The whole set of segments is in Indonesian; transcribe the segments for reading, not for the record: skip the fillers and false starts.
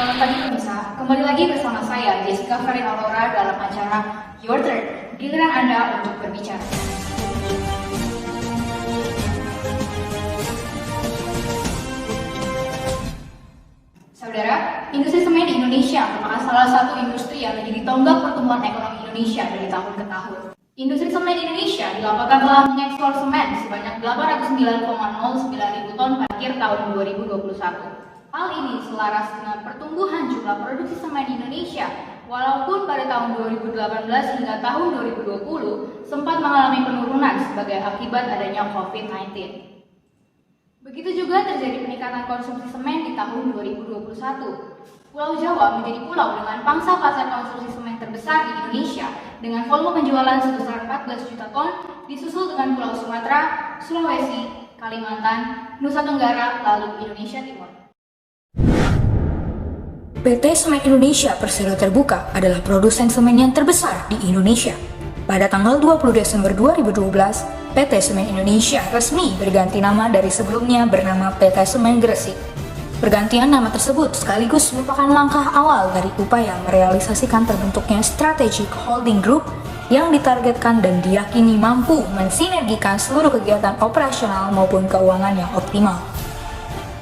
Selamat pagi pemirsa, kembali lagi bersama saya Jessica Ferin Aurora dalam acara Your Turn, giliran Anda untuk berbicara. Saudara, industri semen di Indonesia merupakan salah satu industri yang menjadi tonggak pertumbuhan ekonomi Indonesia dari tahun ke tahun. Industri semen di Indonesia dilaporkan telah mengekspor semen sebanyak 809,09 ribu ton pada akhir tahun 2021. Hal ini selaras dengan pertumbuhan jumlah produksi semen di Indonesia, walaupun pada tahun 2018 hingga tahun 2020 sempat mengalami penurunan sebagai akibat adanya COVID-19. Begitu juga terjadi peningkatan konsumsi semen di tahun 2021. Pulau Jawa menjadi pulau dengan pangsa pasar konsumsi semen terbesar di Indonesia dengan volume penjualan sebesar 14 juta ton, disusul dengan Pulau Sumatera, Sulawesi, Kalimantan, Nusa Tenggara, lalu Indonesia Timur. PT Semen Indonesia Persero Terbuka adalah produsen semen yang terbesar di Indonesia. Pada tanggal 20 Desember 2012, PT Semen Indonesia resmi berganti nama dari sebelumnya bernama PT Semen Gresik. Pergantian nama tersebut sekaligus merupakan langkah awal dari upaya merealisasikan terbentuknya Strategic Holding Group yang ditargetkan dan diyakini mampu mensinergikan seluruh kegiatan operasional maupun keuangan yang optimal.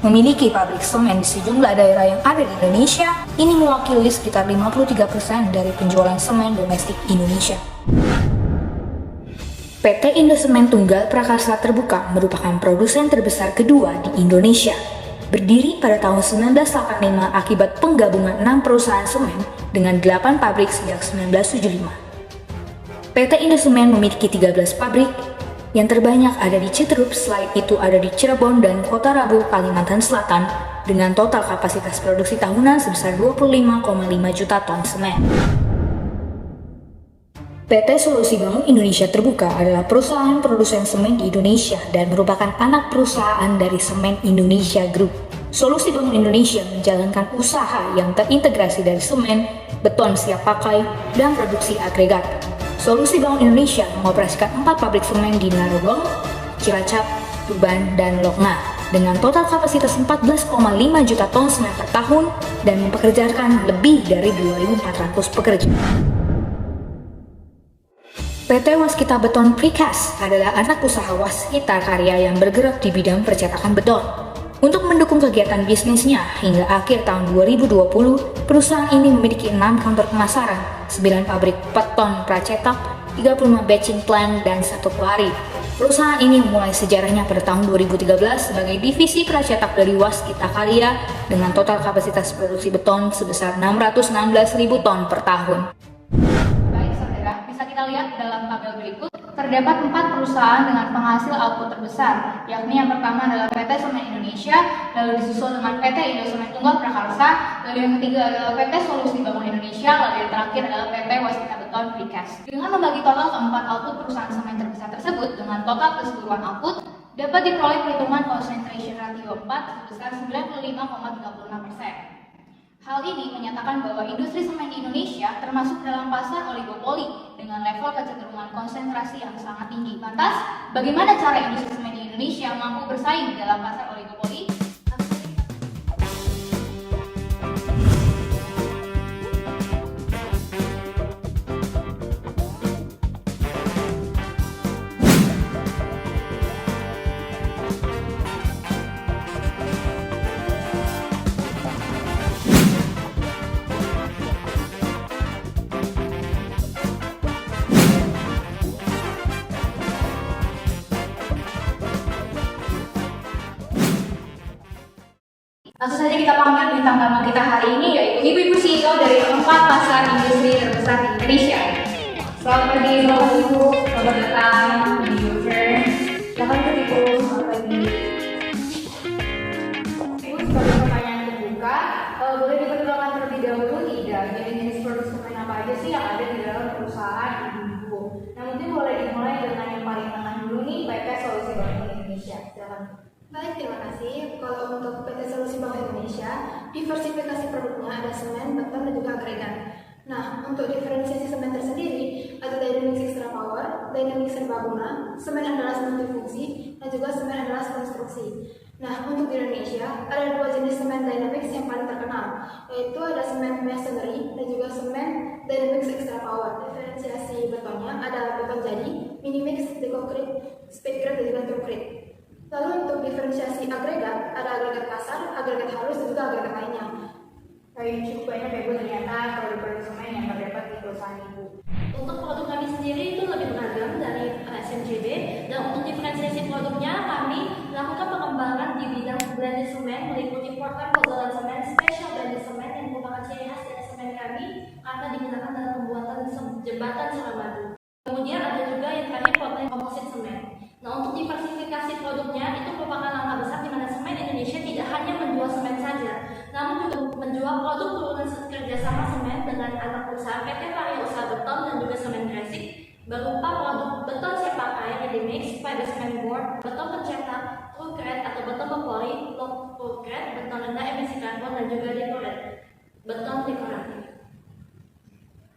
Memiliki pabrik semen di sejumlah daerah yang ada di Indonesia, ini mewakili sekitar 53% dari penjualan semen domestik Indonesia. PT Indosemen Tunggal Prakasa Terbuka merupakan produsen terbesar kedua di Indonesia. Berdiri pada tahun 1985 akibat penggabungan 6 perusahaan semen dengan 8 pabrik sejak 1975. PT Indosemen memiliki 13 pabrik, yang terbanyak ada di Citerup, selain itu ada di Cirebon dan Kota Rabu, Kalimantan Selatan, dengan total kapasitas produksi tahunan sebesar 25,5 juta ton semen. PT Solusi Bangun Indonesia Terbuka adalah perusahaan produsen semen di Indonesia dan merupakan anak perusahaan dari Semen Indonesia Group. Solusi Bangun Indonesia menjalankan usaha yang terintegrasi dari semen, beton siap pakai, dan produksi agregat. Solusi Bangun Indonesia mengoperasikan 4 pabrik semen di Narogong, Cilacap, Tuban, dan Lokna dengan total kapasitas 14,5 juta ton semen per tahun dan mempekerjakan lebih dari 2.400 pekerja. PT Waskita Beton Precast adalah anak usaha Waskita Karya yang bergerak di bidang percetakan beton. Untuk mendukung kegiatan bisnisnya hingga akhir tahun 2020, perusahaan ini memiliki 6 kantor pemasaran, 9 pabrik beton pracetak, 35 batching plant, dan 1 pelari. Perusahaan ini memulai sejarahnya pada tahun 2013 sebagai divisi pracetak dari Waskita Karya dengan total kapasitas produksi beton sebesar 616.000 ton per tahun. Baik saudara, bisa kita lihat dalam tabel berikut. Terdapat 4 perusahaan dengan penghasil output terbesar, yakni yang pertama adalah PT Semen Indonesia, lalu disusul dengan PT Indosemen Tunggal Prakarsa, lalu yang ketiga adalah PT Solusi Bangun Indonesia, lalu yang terakhir adalah PT Waskita Beton Precast. Dengan membagi total keempat output perusahaan semen terbesar tersebut dengan total keseluruhan output, dapat diperoleh perhitungan concentration ratio 4 sebesar 95,36%. Hal ini menyatakan bahwa industri semen di Indonesia termasuk dalam pasar oligopoli dengan level kecenderungan konsentrasi yang sangat tinggi. Lantas, bagaimana cara industri semen di Indonesia mampu bersaing dalam pasar oligopoli? Langsung saja kita panggil bintang tamu kita hari ini, yaitu ibu-ibu CEO dari 4 pasar industri terbesar di Indonesia. Selamat pagi Bapak Ibu, selamat datang di Your Turn. Silakan Ibu, selamat pagi. Ibu, sebagai pertanyaan terbuka, boleh diperkenalkan terlebih dahulu tidak jenis produk semen apa aja sih yang ada di dalam perusahaan ibu-ibu? Nah, mungkin boleh dimulai dengan yang paling tengah dulu nih, PT Solusi Bangun Indonesia. Silakan. Baik, terima kasih. Kalau untuk PT Solusi Bank Indonesia, diversifikasi produknya ada semen, beton, dan juga agregat. Nah, untuk diferensiasi semen tersendiri, ada dynamic extra power, dynamic serbaguna, semen andalas multifungsi, dan juga semen andalas konstruksi. Nah, untuk di Indonesia, ada 2 jenis semen dynamics yang paling terkenal, yaitu ada semen masonry dan juga semen Dynamix Extra Power. Diferensiasi betonnya ada beton jadi, mini-mix, deconcrete, speed grade, dan juga truncrete. Lalu untuk diferensiasi agregat, ada agregat kasar, agregat halus, dan juga agregat lainnya. Baik, cukup banyak ya Bu ternyata produk-produk semen yang terdapat di perusahaan Ibu. Untuk produk kami sendiri itu lebih beragam dari SMCB, dan untuk diferensiasi produknya kami melakukan pengembangan di bidang blended semen meliputi Portland Pozzolan semen, special blended semen yang merupakan ciri khas dari semen kami karena digunakan dalam pembuatan jembatan Suramadu. Kemudian ada juga yang terakhir Portland Composite semen. Nah, untuk diversifikasi produknya itu merupakan langkah besar di mana semen Indonesia tidak hanya menjual semen saja, namun juga menjual produk turunan kerjasama semen dengan anak usaha PT Karya Usaha Beton dan juga semen gresik berupa produk beton siap pakai, ready mix, fiber cement board, beton pencetak, truncrete atau beton berpori, low truncrete, beton rendah emisi karbon dan juga beton dekoratif.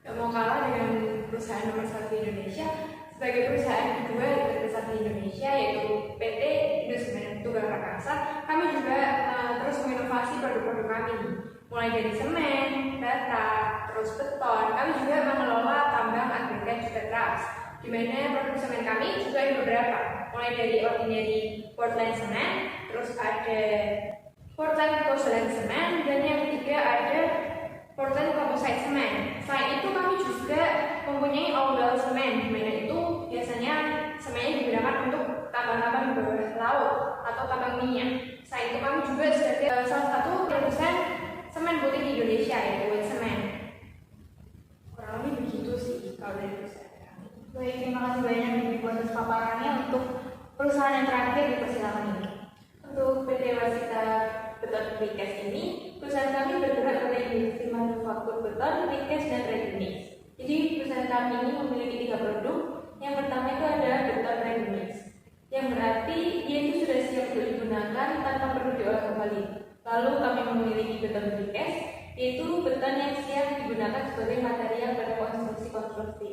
Gak mau kalah dengan perusahaan nomor 1 di Indonesia, sebagai perusahaan kedua yang terbesar di Indonesia yaitu PT Indosemen Tunggal Rakasa, kami juga terus menginovasi produk-produk kami, mulai dari semen, bata, terus beton. Kami juga mengelola tambang agregat juga trust, di mana produk semen kami juga ada beberapa, mulai dari ordinary Portland semen, terus ada Portland Pozzolan semen, dan yang ketiga ada Portland Composite semen. Selain itu kami juga mempunyai all-well semen, di mana itu biasanya semennya digunakan untuk tambang-tambang bawah laut atau tambang minyak. Selain itu kami juga sebagai salah satu produsen semen putih di Indonesia, yaitu White Semen. Kurang lebih begitu sih kalau dari perusahaan kami. Baik, terima kasih banyak Ibu atas paparannya. Untuk perusahaan yang terakhir dipersilakan ini. Untuk PT Wasita Beton Precast ini, perusahaan kami bergerak pada industri manufaktur beton, precast, dan ready mix. Jadi perusahaan kami ini memiliki 3 produk. Yang pertama itu ada beton ready mix, yang berarti dia itu sudah siap untuk digunakan tanpa perlu diolah kembali. Lalu kami memiliki beton precast, yaitu beton yang siap digunakan sebagai material pada konstruksi.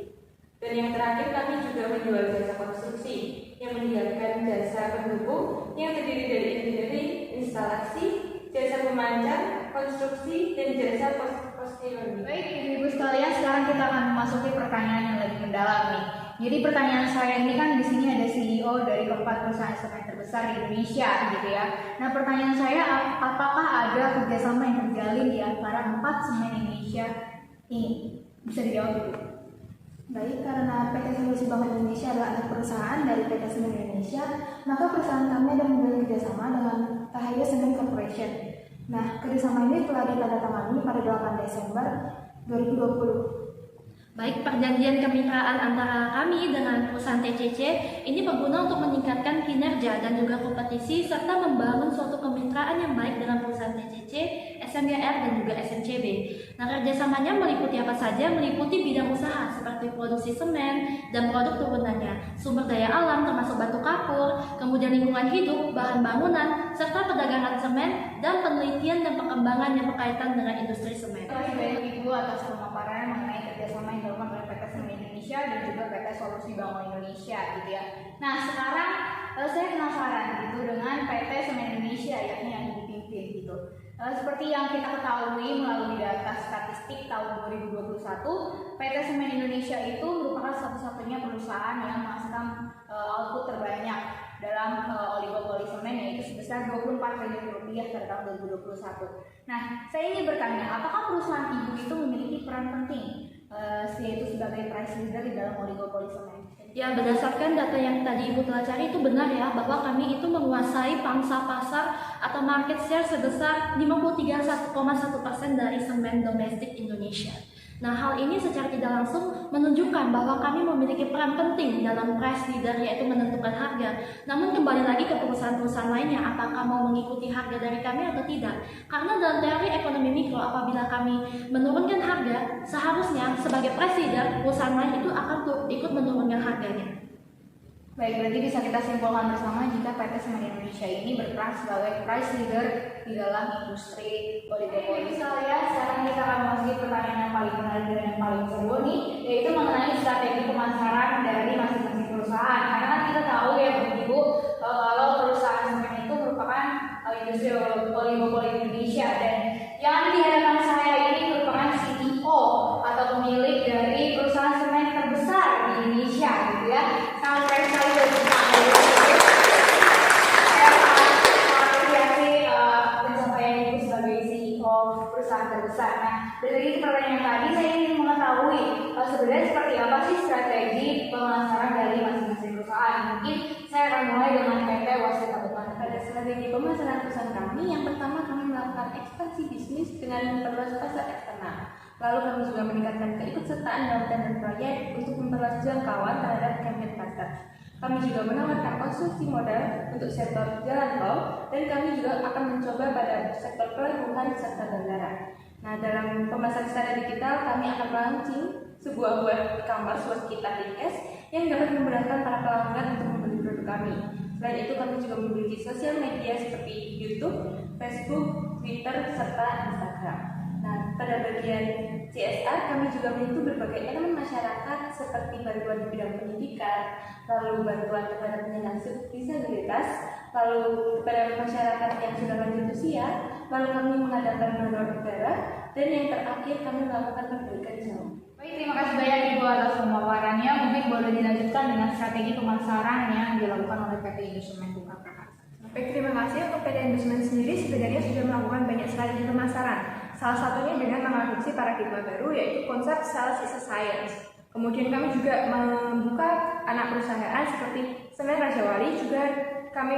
Dan yang terakhir kami juga menjual jasa konstruksi yang meninggalkan jasa pendukung yang terdiri dari engineering, instalasi, jasa pemancar, konstruksi, dan jasa posterior. Baik, Ibu-ibu sekalian, sekarang kita akan memasuki pertanyaan yang lebih mendalam nih. Jadi pertanyaan saya ini kan di sini ada CEO dari keempat perusahaan semen terbesar di Indonesia, gitu ya. Nah, pertanyaan saya, apakah ada kerjasama yang terjalin di antara 4 semen Indonesia ini? Bisa dijawab Ibu. Baik, karena PT Solusi Bank Indonesia adalah anak perusahaan dari PT Semen Indonesia, maka perusahaan kami ada menjalin kerjasama dengan Cahaya Semen Corporation. Nah, kerjasama ini telah ditandatangani pada 8 Desember 2020. Baik, perjanjian kemitraan antara kami dengan perusahaan TCC ini berguna untuk meningkatkan kinerja dan juga kompetisi serta membangun suatu kemitraan yang baik dengan perusahaan TCC, SMGR, dan juga SMCB. Nah, kerjasamanya meliputi apa saja? Meliputi bidang usaha seperti produksi semen dan produk turunannya, sumber daya alam termasuk batu kapur, kemudian lingkungan hidup, bahan bangunan, serta perdagangan semen dan penelitian dan pengembangan yang berkaitan dengan industri semen. Terima kasih banyak Ibu atas pemaparan mengenai kerjasama yang dilakukan oleh PT Semen Indonesia dan juga PT Solusi Bank Indonesia, gitu ya. Nah, sekarang saya penasaran gitu dengan PT Semen Indonesia, yakni yang Ibu pimpin gitu. Seperti yang kita ketahui melalui data statistik tahun 2021, PT Semen Indonesia itu merupakan satu-satunya perusahaan yang menghasilkan output terbanyak dalam oligopoli semen, yaitu sebesar 24 triliun rupiah pada tahun 2021. Nah, saya ingin bertanya, apakah perusahaan Ibu itu memiliki peran penting yaitu sebagai price leader di dalam oligopoli semen? Ya, berdasarkan data yang tadi Ibu telah cari itu benar ya, bahwa kami itu menguasai pangsa pasar atau market share sebesar 53,1% dari semen domestik Indonesia. Nah, hal ini secara tidak langsung menunjukkan bahwa kami memiliki peran penting dalam price leader, yaitu menentukan harga. Namun kembali lagi ke perusahaan-perusahaan lainnya, apakah mau mengikuti harga dari kami atau tidak. Karena dalam teori ekonomi mikro, apabila kami menurunkan harga, seharusnya sebagai price leader, perusahaan lain itu akan ikut menurunkan harganya. Baik, berarti bisa kita simpulkan bersama jika PT Semen Indonesia ini berperan sebagai price leader di dalam industri oligopoli. Misalnya, sekarang kita akan memasuki pertanyaan yang paling menarik dan yang paling seru nih, yaitu mengenai strategi pemasaran dari masing-masing perusahaan. Karena kan kita tahu ya Ibu, kalau perusahaan semen itu merupakan industri oligopoli Indonesia, dan yang ada di hadapan of perusahaan terbesar. Nah, dari pertanyaan tadi saya ingin mengetahui sebenarnya seperti apa sih strategi pemasaran dari masing-masing perusahaan. Mungkin saya akan mulai dengan PT Waskita Depan. Pada strategi pemasaran perusahaan kami, yang pertama kami melakukan ekspansi bisnis dengan memperluas pasar eksternal. Lalu kami juga meningkatkan keikutsertaan dalam tender proyek untuk memperluas jangkauan terhadap campaign pasar. Kami juga menawarkan konstruksi modal untuk sektor jalan tol, dan kami juga akan mencoba pada sektor pelabuhan serta bandara. Nah, dalam pemasaran secara digital, kami akan launching sebuah web e-commerce Waskita Linkes yang dapat memudahkan para pelanggan untuk membeli produk kami. Selain itu, kami juga memiliki sosial media seperti YouTube, Facebook, Twitter, serta Instagram. Nah, pada bagian CSR, kami juga menyentuh berbagai elemen masyarakat seperti bantuan di bidang pendidikan, lalu bantuan kepada penyandang disabilitas, lalu kepada masyarakat yang sudah lanjut usia, lalu kami mengadakan donor darah, dan yang terakhir kami melakukan perbaikan jalan. Baik, terima kasih banyak Ibu atas pemaparannya. Mungkin boleh dilanjutkan dengan strategi pemasaran yang dilakukan oleh PT Indosemen Buka Prakasa. Baik, terima kasih. Untuk PT Indosemen sendiri sebenarnya sudah melakukan banyak strategi pemasaran. Salah satunya dengan mengadopsi paradigma baru, yaitu konsep sales is a science. Kemudian kami juga membuka anak perusahaan seperti Semen Raja Wali, juga kami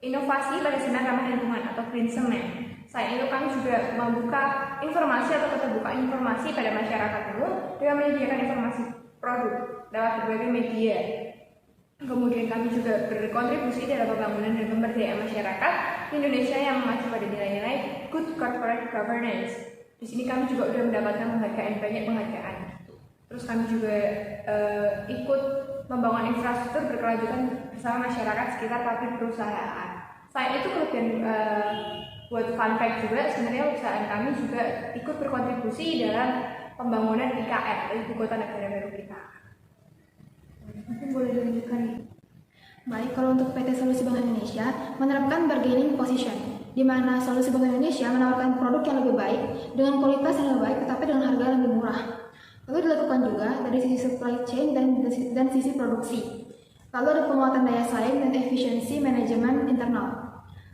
inovasi pada semen ramah lingkungan atau Green Cement. Selain itu kami juga membuka informasi atau keterbukaan informasi pada masyarakat umum dengan menyediakan informasi produk lewat berbagai media. Kemudian kami juga berkontribusi dalam pembangunan dan pemberdayaan masyarakat Indonesia yang mengacu pada nilai-nilai good corporate governance. Di sini kami juga sudah mendapatkan penghargaan, banyak penghargaan. Terus kami juga ikut membangun infrastruktur berkelanjutan bersama masyarakat sekitar pabrik perusahaan. Selain itu, kemudian buat fun fact juga, sebenarnya perusahaan kami juga ikut berkontribusi dalam pembangunan IKN, Ibu Kota Negara Baru kita. Mungkin boleh dilanjutkan nih. Baik, kalau untuk PT Solusi Bank Indonesia menerapkan bargaining position, di mana Solusi Bank Indonesia menawarkan produk yang lebih baik dengan kualitas yang lebih baik tetapi dengan harga yang lebih murah. Lalu dilakukan juga dari sisi supply chain dan sisi produksi. Lalu ada penguatan daya saing dan efisiensi manajemen internal.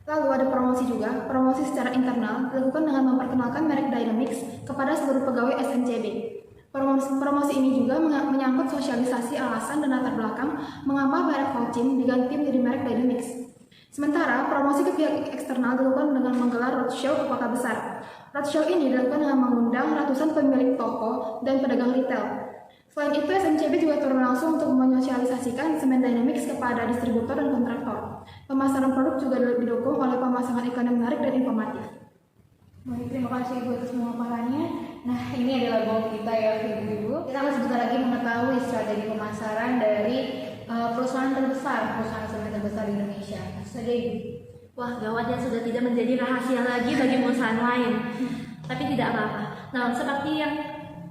Lalu ada promosi juga, promosi secara internal dilakukan dengan memperkenalkan merek Dynamics kepada seluruh pegawai SMCB. Promosi ini juga menyangkut sosialisasi alasan dan latar belakang mengapa merek Holcim diganti menjadi merek Dynamics. Sementara promosi ke pihak eksternal dilakukan dengan menggelar roadshow ke kota besar. Roadshow ini dilakukan dengan mengundang ratusan pemilik toko dan pedagang retail. Selain itu, SMCB juga turun langsung untuk menyosialisasikan semen Dynamics kepada distributor dan kontraktor. Pemasaran produk juga didukung oleh pemasangan iklan yang menarik dan informatif. Baik, terima kasih Ibu atas pemaparannya. Nah, ini adalah goal kita ya Ibu-Ibu. Kita akan sebentar lagi mengetahui strategi pemasaran dari perusahaan terbesar, perusahaan semen terbesar di Indonesia. Saja Ibu. Wah, gawat ya, sudah tidak menjadi rahasia lagi bagi perusahaan lain. Tapi tidak apa-apa. Nah, seperti yang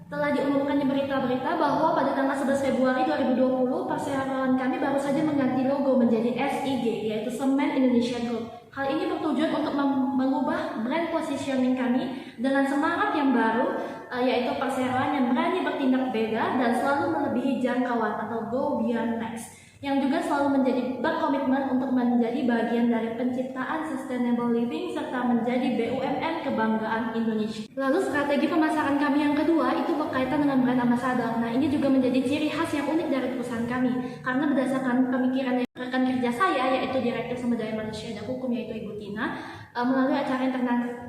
telah diumumkan di berita-berita bahwa pada tanggal 11 Februari 2020, perseroan kami baru saja mengganti logo menjadi SIG, yaitu Semen Indonesia Group. Hal ini bertujuan untuk mengubah brand positioning kami dengan semangat yang baru, yaitu perseroan yang berani bertindak beda dan selalu melebihi jangkauan atau go beyond next, yang juga selalu berkomitmen untuk menjadi bagian dari penciptaan sustainable living serta menjadi BUMN kebanggaan Indonesia. Lalu strategi pemasaran kami yang kedua itu berkaitan dengan brand ambassador. Nah, ini juga menjadi ciri khas yang unik dari perusahaan kami karena berdasarkan pemikiran rekan kerja saya, yaitu Direktur Sumber Daya Manusia dan Hukum, yaitu Ibu Tina, melalui acara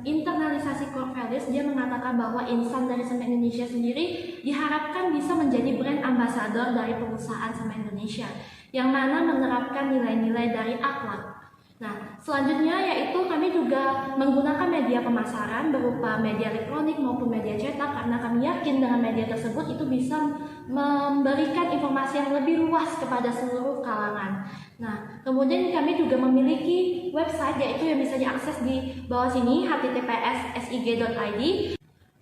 internalisasi core values, dia mengatakan bahwa insan dari Semen Indonesia sendiri diharapkan bisa menjadi brand ambassador dari perusahaan Semen Indonesia yang mana menerapkan nilai-nilai dari akhlak. Nah, selanjutnya yaitu kami juga menggunakan media pemasaran berupa media elektronik maupun media cetak karena kami yakin dengan media tersebut itu bisa memberikan informasi yang lebih luas kepada seluruh kalangan. Nah, kemudian kami juga memiliki website yaitu yang bisa diakses di bawah sini, https://sig.id.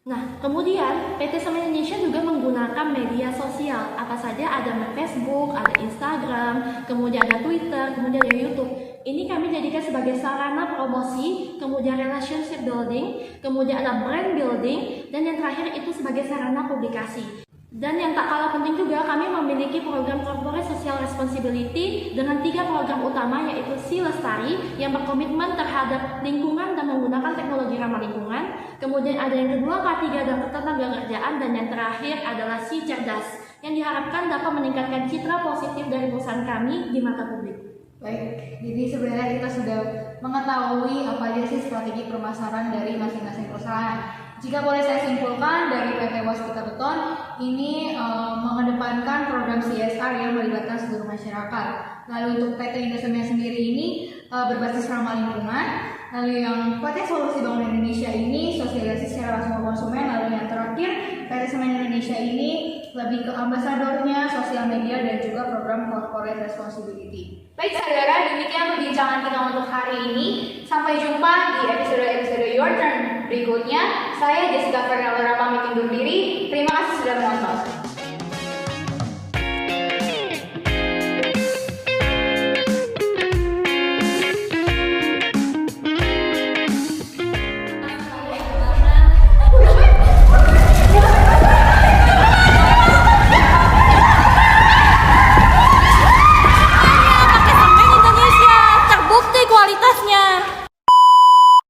Nah, kemudian PT Semen Indonesia juga menggunakan media sosial. Apa saja? Ada Facebook, ada Instagram, kemudian ada Twitter, kemudian ada YouTube. Ini kami jadikan sebagai sarana promosi, kemudian relationship building, kemudian ada brand building, dan yang terakhir itu sebagai sarana publikasi. Dan yang tak kalah penting juga, kami memiliki program corporate social responsibility dengan 3 program utama, yaitu Si Lestari yang berkomitmen terhadap lingkungan dan menggunakan teknologi ramah lingkungan. Kemudian ada yang kedua, K3 adalah ketenagakerjaan, dan yang terakhir adalah si cerdas, yang diharapkan dapat meningkatkan citra positif dari perusahaan kami di mata publik. Baik, jadi sebenarnya kita sudah mengetahui apa aja sih strategi pemasaran dari masing-masing perusahaan. Jika boleh saya simpulkan, dari PT Waskita Beton ini mengedepankan program CSR yang melibatkan seluruh masyarakat. Lalu untuk PT Indosemen sendiri ini berbasis ramah lingkungan. Lalu yang PT Solusi Bangun Indonesia ini sosialisasi secara langsung ke konsumen. Lalu yang terakhir, PT Semen Indonesia ini lebih ke ambasadornya, sosial media, dan juga program corporate responsibility. Baik saudara, demikian perbincangan kita untuk hari ini. Sampai jumpa di episode Your Turn berikutnya. Saya Jessica Fernanda pamit undur diri. Terima kasih sudah menonton.